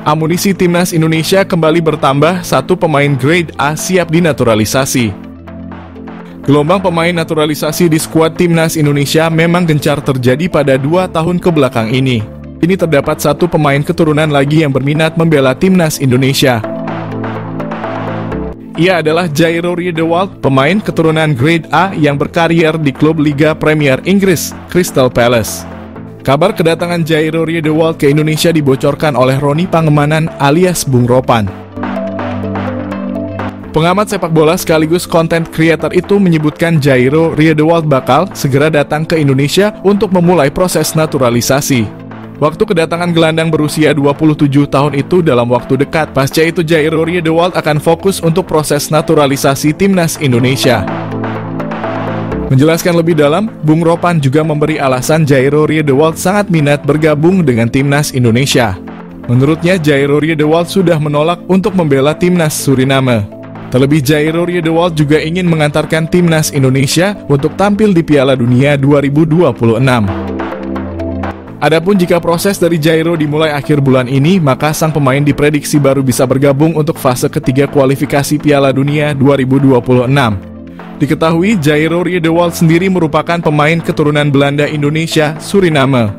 Amunisi timnas Indonesia kembali bertambah, satu pemain grade A siap dinaturalisasi. Gelombang pemain naturalisasi di skuad timnas Indonesia memang gencar terjadi pada 2 tahun kebelakang ini. Ini terdapat satu pemain keturunan lagi yang berminat membela timnas Indonesia. Ia adalah Jairo Riedewald, pemain keturunan grade A yang berkarier di klub Liga Premier Inggris, Crystal Palace. Kabar kedatangan Jairo Riedewald ke Indonesia dibocorkan oleh Roni Pangemanan alias Bung Ropan. Pengamat sepak bola sekaligus content creator itu menyebutkan Jairo Riedewald bakal segera datang ke Indonesia untuk memulai proses naturalisasi. Waktu kedatangan gelandang berusia 27 tahun itu dalam waktu dekat. Pasca itu Jairo Riedewald akan fokus untuk proses naturalisasi timnas Indonesia. Menjelaskan lebih dalam, Bung Ropan juga memberi alasan Jairo Riedewald sangat minat bergabung dengan timnas Indonesia. Menurutnya, Jairo Riedewald sudah menolak untuk membela timnas Suriname. Terlebih, Jairo Riedewald juga ingin mengantarkan timnas Indonesia untuk tampil di Piala Dunia 2026. Adapun jika proses dari Jairo dimulai akhir bulan ini, maka sang pemain diprediksi baru bisa bergabung untuk fase ketiga kualifikasi Piala Dunia 2026. Diketahui Jairo Riedewald sendiri merupakan pemain keturunan Belanda Indonesia Suriname.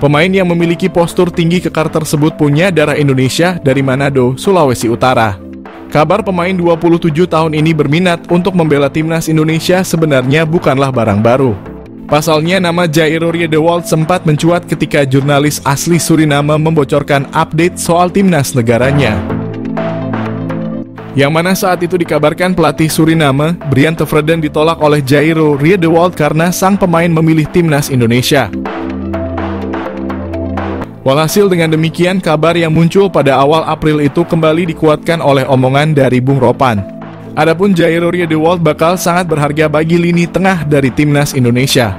Pemain yang memiliki postur tinggi kekar tersebut punya darah Indonesia dari Manado, Sulawesi Utara. Kabar pemain 27 tahun ini berminat untuk membela timnas Indonesia sebenarnya bukanlah barang baru. Pasalnya nama Jairo Riedewald sempat mencuat ketika jurnalis asli Suriname membocorkan update soal timnas negaranya. Yang mana saat itu dikabarkan pelatih Suriname, Brian Tevreden, ditolak oleh Jairo Riedewald karena sang pemain memilih timnas Indonesia. Walhasil dengan demikian, kabar yang muncul pada awal April itu kembali dikuatkan oleh omongan dari Bung Ropan. Adapun Jairo Riedewald bakal sangat berharga bagi lini tengah dari timnas Indonesia.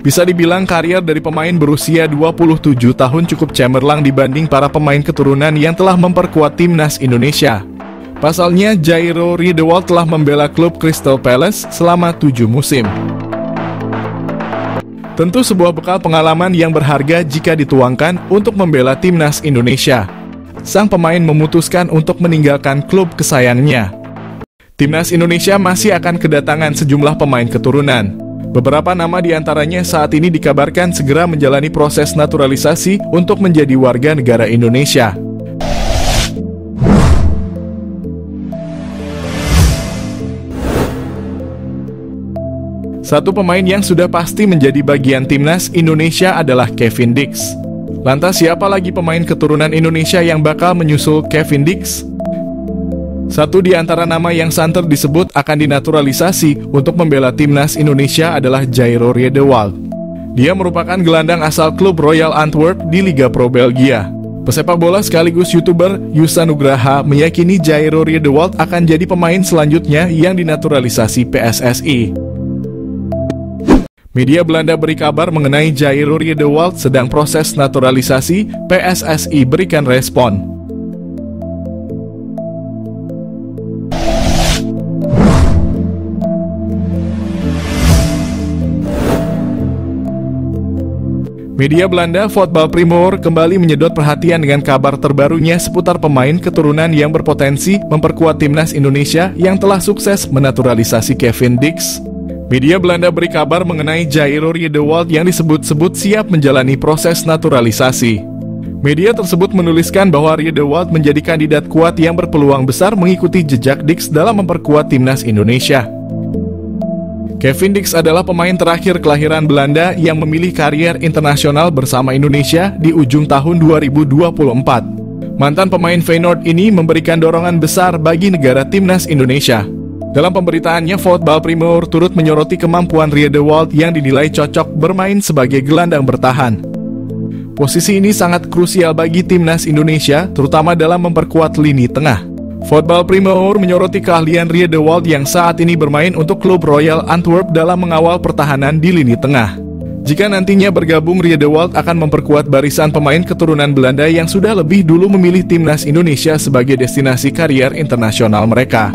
Bisa dibilang karier dari pemain berusia 27 tahun cukup cemerlang dibanding para pemain keturunan yang telah memperkuat timnas Indonesia. Pasalnya, Jairo Riedewald telah membela klub Crystal Palace selama 7 musim. Tentu sebuah bekal pengalaman yang berharga jika dituangkan untuk membela timnas Indonesia. Sang pemain memutuskan untuk meninggalkan klub kesayangannya. Timnas Indonesia masih akan kedatangan sejumlah pemain keturunan. Beberapa nama diantaranya saat ini dikabarkan segera menjalani proses naturalisasi untuk menjadi warga negara Indonesia. Satu pemain yang sudah pasti menjadi bagian timnas Indonesia adalah Kevin Dix. Lantas siapa lagi pemain keturunan Indonesia yang bakal menyusul Kevin Dix? Satu di antara nama yang santer disebut akan dinaturalisasi untuk membela timnas Indonesia adalah Jairo Riedewald. Dia merupakan gelandang asal klub Royal Antwerp di Liga Pro Belgia. Pesepak bola sekaligus YouTuber Yusa Nugraha meyakini Jairo Riedewald akan jadi pemain selanjutnya yang dinaturalisasi PSSI. Media Belanda beri kabar mengenai Jairo Riedewald sedang proses naturalisasi, PSSI berikan respon. Media Belanda Voetbal Primeur kembali menyedot perhatian dengan kabar terbarunya seputar pemain keturunan yang berpotensi memperkuat timnas Indonesia yang telah sukses menaturalisasi Kevin Dix. Media Belanda beri kabar mengenai Jairo Riedewald yang disebut-sebut siap menjalani proses naturalisasi. Media tersebut menuliskan bahwa Riedewald menjadi kandidat kuat yang berpeluang besar mengikuti jejak Dix dalam memperkuat timnas Indonesia. Kevin Dix adalah pemain terakhir kelahiran Belanda yang memilih karier internasional bersama Indonesia di ujung tahun 2024. Mantan pemain Feyenoord ini memberikan dorongan besar bagi negara timnas Indonesia. Dalam pemberitaannya, Voetbal Primeur turut menyoroti kemampuan Riedewald yang dinilai cocok bermain sebagai gelandang bertahan. Posisi ini sangat krusial bagi timnas Indonesia, terutama dalam memperkuat lini tengah. Voetbal Primeur menyoroti keahlian Riedewald yang saat ini bermain untuk klub Royal Antwerp dalam mengawal pertahanan di lini tengah. Jika nantinya bergabung, Riedewald akan memperkuat barisan pemain keturunan Belanda yang sudah lebih dulu memilih timnas Indonesia sebagai destinasi karier internasional mereka.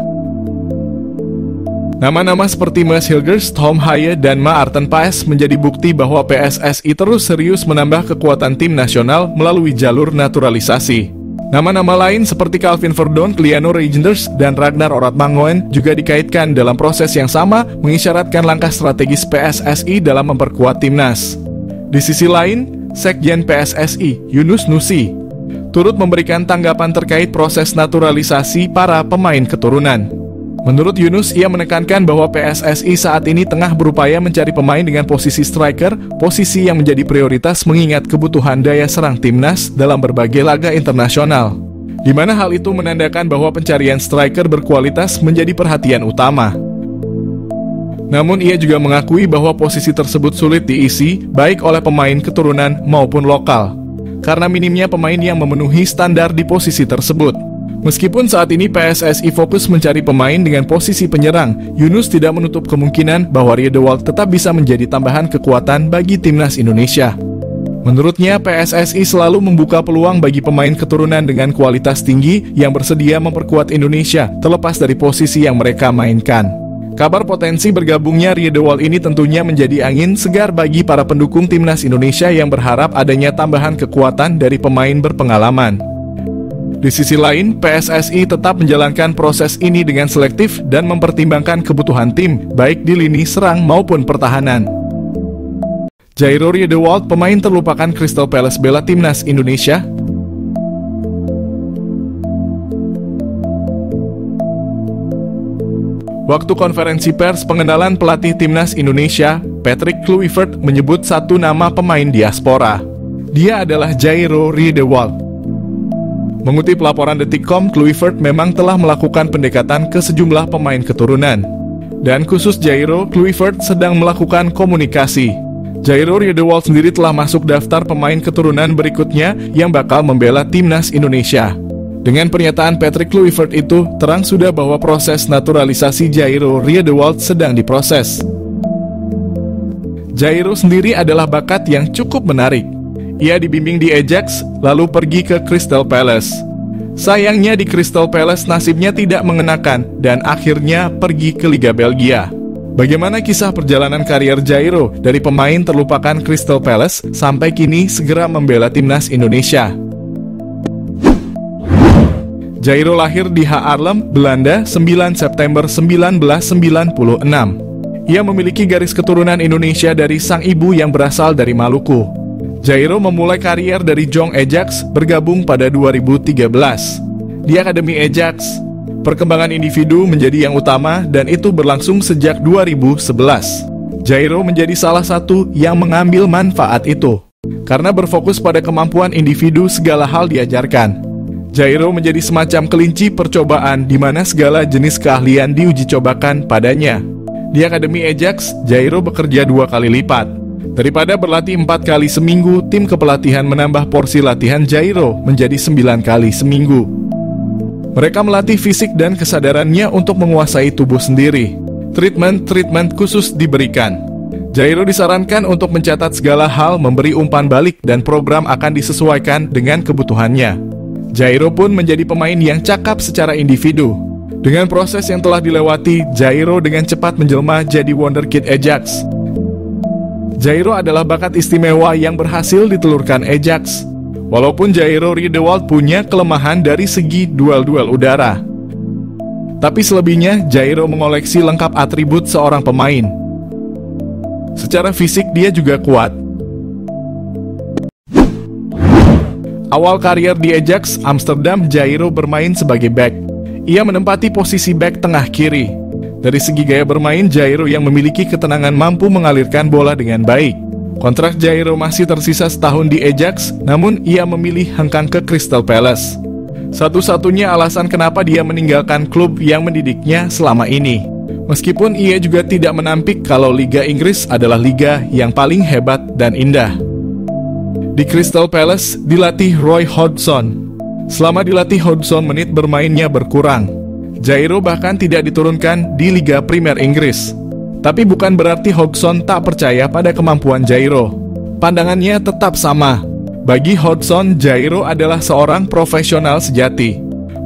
Nama-nama seperti Maes Hilgers, Tom Haye, dan Maarten Paes menjadi bukti bahwa PSSI terus serius menambah kekuatan tim nasional melalui jalur naturalisasi. Nama-nama lain seperti Calvin Verdon, Liano Reijnders, dan Ragnar Oratmangoen juga dikaitkan dalam proses yang sama, mengisyaratkan langkah strategis PSSI dalam memperkuat timnas. Di sisi lain, Sekjen PSSI, Yunus Nusi, turut memberikan tanggapan terkait proses naturalisasi para pemain keturunan. Menurut Yunus, ia menekankan bahwa PSSI saat ini tengah berupaya mencari pemain dengan posisi striker, posisi yang menjadi prioritas mengingat kebutuhan daya serang timnas dalam berbagai laga internasional, di mana hal itu menandakan bahwa pencarian striker berkualitas menjadi perhatian utama. Namun ia juga mengakui bahwa posisi tersebut sulit diisi baik oleh pemain keturunan maupun lokal, karena minimnya pemain yang memenuhi standar di posisi tersebut. Meskipun saat ini PSSI fokus mencari pemain dengan posisi penyerang, Yunus tidak menutup kemungkinan bahwa Riedewald tetap bisa menjadi tambahan kekuatan bagi timnas Indonesia. Menurutnya, PSSI selalu membuka peluang bagi pemain keturunan dengan kualitas tinggi yang bersedia memperkuat Indonesia, terlepas dari posisi yang mereka mainkan. Kabar potensi bergabungnya Riedewald ini tentunya menjadi angin segar bagi para pendukung timnas Indonesia yang berharap adanya tambahan kekuatan dari pemain berpengalaman. Di sisi lain, PSSI tetap menjalankan proses ini dengan selektif dan mempertimbangkan kebutuhan tim, baik di lini serang maupun pertahanan. Jairo Riedewald, pemain terlupakan Crystal Palace bela timnas Indonesia. Waktu konferensi pers pengenalan pelatih timnas Indonesia, Patrick Kluivert menyebut satu nama pemain diaspora. Dia adalah Jairo Riedewald. Mengutip laporan Detikcom, Kluivert memang telah melakukan pendekatan ke sejumlah pemain keturunan. Dan khusus Jairo, Kluivert sedang melakukan komunikasi. Jairo Riedewald sendiri telah masuk daftar pemain keturunan berikutnya yang bakal membela timnas Indonesia. Dengan pernyataan Patrick Kluivert itu, terang sudah bahwa proses naturalisasi Jairo Riedewald sedang diproses. Jairo sendiri adalah bakat yang cukup menarik. Ia dibimbing di Ajax, lalu pergi ke Crystal Palace. Sayangnya di Crystal Palace nasibnya tidak mengenakan dan akhirnya pergi ke Liga Belgia. Bagaimana kisah perjalanan karier Jairo dari pemain terlupakan Crystal Palace sampai kini segera membela timnas Indonesia? Jairo lahir di Haarlem, Belanda, 9 September 1996. Ia memiliki garis keturunan Indonesia dari sang ibu yang berasal dari Maluku. Jairo memulai karier dari Jong Ajax, bergabung pada 2013. Di Akademi Ajax, perkembangan individu menjadi yang utama dan itu berlangsung sejak 2011. Jairo menjadi salah satu yang mengambil manfaat itu. Karena berfokus pada kemampuan individu, segala hal diajarkan. Jairo menjadi semacam kelinci percobaan di mana segala jenis keahlian diuji cobakan padanya. Di Akademi Ajax, Jairo bekerja 2 kali lipat. Daripada berlatih 4 kali seminggu, tim kepelatihan menambah porsi latihan Jairo menjadi 9 kali seminggu. Mereka melatih fisik dan kesadarannya untuk menguasai tubuh sendiri. Treatment khusus diberikan. Jairo disarankan untuk mencatat segala hal, memberi umpan balik, dan program akan disesuaikan dengan kebutuhannya. Jairo pun menjadi pemain yang cakap secara individu. Dengan proses yang telah dilewati, Jairo dengan cepat menjelma jadi wonderkid Ajax. Jairo adalah bakat istimewa yang berhasil ditelurkan Ajax. Walaupun Jairo Riedewald punya kelemahan dari segi duel-duel udara, tapi selebihnya Jairo mengoleksi lengkap atribut seorang pemain. Secara fisik dia juga kuat. Awal karier di Ajax Amsterdam, Jairo bermain sebagai back. Ia menempati posisi back tengah kiri. Dari segi gaya bermain, Jairo yang memiliki ketenangan mampu mengalirkan bola dengan baik. Kontrak Jairo masih tersisa setahun di Ajax, namun ia memilih hengkang ke Crystal Palace. Satu-satunya alasan kenapa dia meninggalkan klub yang mendidiknya selama ini. Meskipun ia juga tidak menampik kalau Liga Inggris adalah liga yang paling hebat dan indah. Di Crystal Palace dilatih Roy Hodgson. Selama dilatih Hodgson, menit bermainnya berkurang. Jairo bahkan tidak diturunkan di Liga Premier Inggris. Tapi bukan berarti Hodgson tak percaya pada kemampuan Jairo. Pandangannya tetap sama. Bagi Hodgson, Jairo adalah seorang profesional sejati.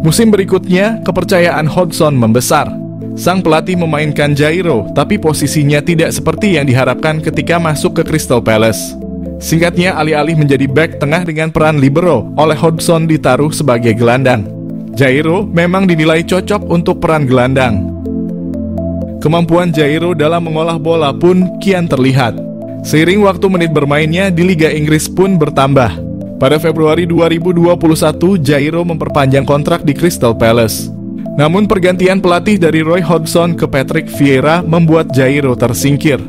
Musim berikutnya, kepercayaan Hodgson membesar. Sang pelatih memainkan Jairo, tapi posisinya tidak seperti yang diharapkan ketika masuk ke Crystal Palace. Singkatnya, alih-alih menjadi bek tengah dengan peran libero, oleh Hodgson ditaruh sebagai gelandang. Jairo memang dinilai cocok untuk peran gelandang. Kemampuan Jairo dalam mengolah bola pun kian terlihat. Seiring waktu menit bermainnya di Liga Inggris pun bertambah. Pada Februari 2021, Jairo memperpanjang kontrak di Crystal Palace. Namun pergantian pelatih dari Roy Hodgson ke Patrick Vieira membuat Jairo tersingkir.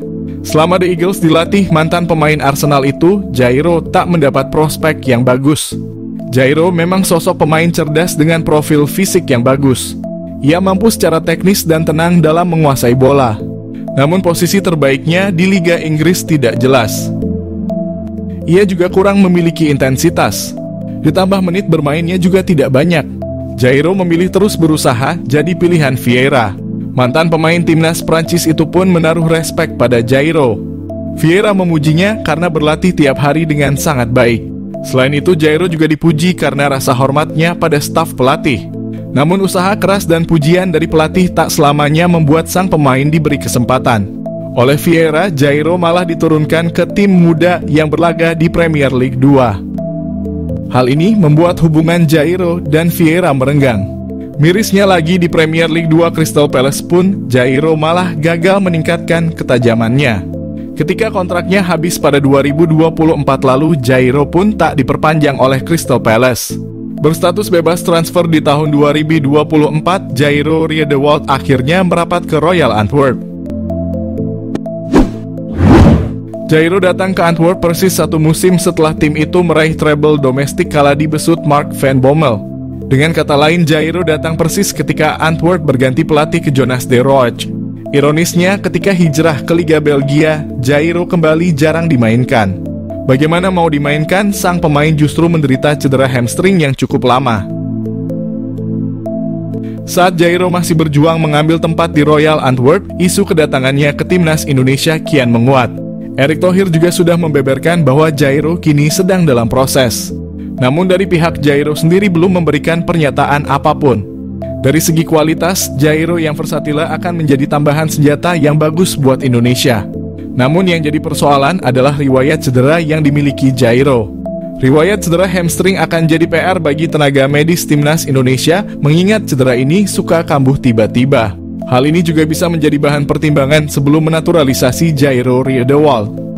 Selama The Eagles dilatih mantan pemain Arsenal itu, Jairo tak mendapat prospek yang bagus. Jairo memang sosok pemain cerdas dengan profil fisik yang bagus. Ia mampu secara teknis dan tenang dalam menguasai bola. Namun posisi terbaiknya di Liga Inggris tidak jelas. Ia juga kurang memiliki intensitas. Ditambah menit bermainnya juga tidak banyak. Jairo memilih terus berusaha jadi pilihan Vieira. Mantan pemain timnas Prancis itu pun menaruh respek pada Jairo. Vieira memujinya karena berlatih tiap hari dengan sangat baik. Selain itu, Jairo juga dipuji karena rasa hormatnya pada staf pelatih. Namun usaha keras dan pujian dari pelatih tak selamanya membuat sang pemain diberi kesempatan. Oleh Vieira, Jairo malah diturunkan ke tim muda yang berlaga di Premier League 2. Hal ini membuat hubungan Jairo dan Vieira merenggang. Mirisnya lagi di Premier League 2 Crystal Palace pun, Jairo malah gagal meningkatkan ketajamannya. Ketika kontraknya habis pada 2024 lalu, Jairo pun tak diperpanjang oleh Crystal Palace. Berstatus bebas transfer di tahun 2024, Jairo Riedewald akhirnya merapat ke Royal Antwerp. Jairo datang ke Antwerp persis satu musim setelah tim itu meraih treble domestik kala dibesut Mark van Bommel. Dengan kata lain, Jairo datang persis ketika Antwerp berganti pelatih ke Jonas de Rooij. Ironisnya, ketika hijrah ke Liga Belgia, Jairo kembali jarang dimainkan. Bagaimana mau dimainkan, sang pemain justru menderita cedera hamstring yang cukup lama. Saat Jairo masih berjuang mengambil tempat di Royal Antwerp, isu kedatangannya ke timnas Indonesia kian menguat. Erick Thohir juga sudah membeberkan bahwa Jairo kini sedang dalam proses. Namun dari pihak Jairo sendiri belum memberikan pernyataan apapun. Dari segi kualitas, Jairo yang versatile akan menjadi tambahan senjata yang bagus buat Indonesia. Namun yang jadi persoalan adalah riwayat cedera yang dimiliki Jairo. Riwayat cedera hamstring akan jadi PR bagi tenaga medis timnas Indonesia, mengingat cedera ini suka kambuh tiba-tiba. Hal ini juga bisa menjadi bahan pertimbangan sebelum menaturalisasi Jairo Riedewald.